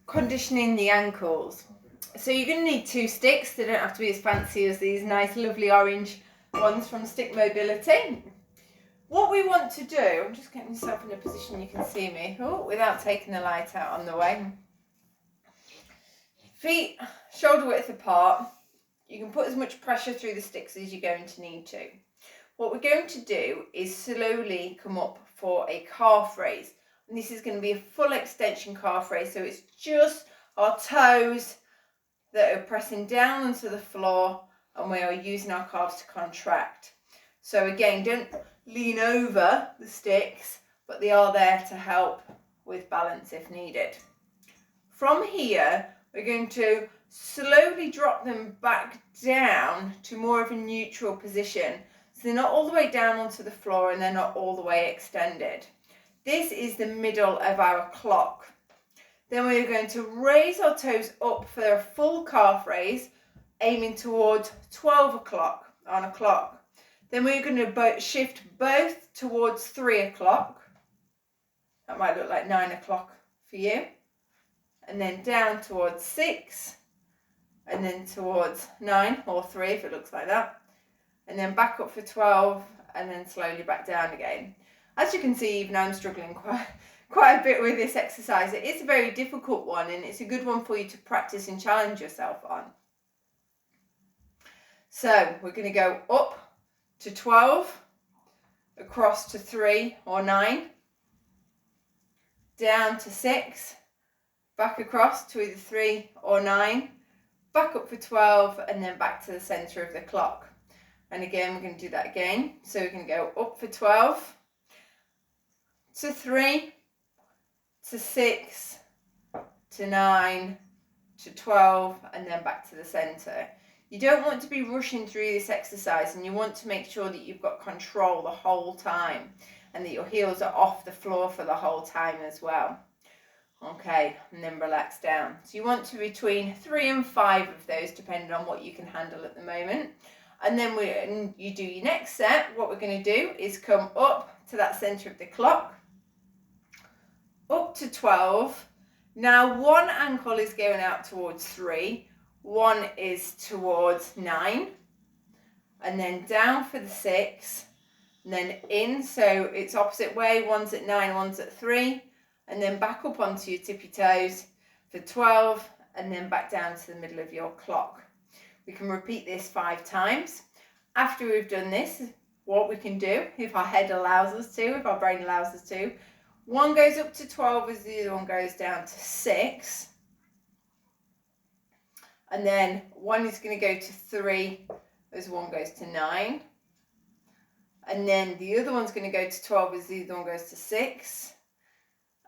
conditioning the ankles. So you're going to need 2 sticks. They don't have to be as fancy as these nice lovely orange ones from Stick Mobility. What we want to do, I'm just getting myself in a position you can see me, without taking the light out on the way. Feet shoulder width apart. You can put as much pressure through the sticks as you're going to need to. What we're going to do is slowly come up for a calf raise. And this is going to be a full extension calf raise, so it's just our toes that are pressing down onto the floor and we are using our calves to contract. So again, don't lean over the sticks, but they are there to help with balance if needed. From here, we're going to slowly drop them back down to more of a neutral position. So they're not all the way down onto the floor and they're not all the way extended. This is the middle of our clock. Then we're going to raise our toes up for a full calf raise, aiming towards 12 o'clock on a clock. Then we're going to shift both towards 3 o'clock. That might look like 9 o'clock for you. And then down towards 6. And then towards 9 or 3 if it looks like that. And then back up for 12 and then slowly back down again. As you can see, even I'm struggling quite a bit with this exercise. It is a very difficult one and it's a good one for you to practice and challenge yourself on. So we're going to go up to 12, across to 3 or 9, down to 6, back across to either 3 or 9, back up for 12 and then back to the centre of the clock. And again, we're going to do that again. So we're going to go up for 12, to 3, to 6, to 9, to 12, and then back to the centre. You don't want to be rushing through this exercise and you want to make sure that you've got control the whole time and that your heels are off the floor for the whole time as well. Okay, and then relax down. So you want to between 3 and 5 of those depending on what you can handle at the moment. And then when you do your next set, what we're going to do is come up to that centre of the clock, up to 12. Now one ankle is going out towards 3, one is towards 9, and then down for the 6, and then in, so it's opposite way, one's at 9, one's at 3, and then back up onto your tippy toes for 12, and then back down to the middle of your clock. We can repeat this 5 times. After we've done this, what we can do, if our head allows us to, if our brain allows us to, one goes up to 12 as the other one goes down to 6. And then one is going to go to 3 as one goes to 9. And then the other one's going to go to 12 as the other one goes to 6.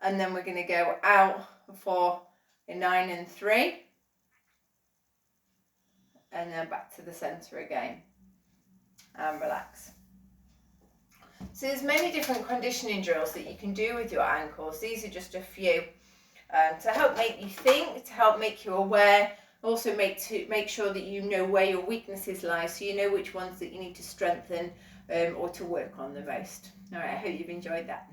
And then we're going to go out for a 9 and 3. And then back to the centre again. And relax. So there's many different conditioning drills that you can do with your ankles. These are just a few to help make you think, to help make you aware, also make sure that you know where your weaknesses lie, so you know which ones that you need to strengthen or to work on the most. All right, I hope you've enjoyed that.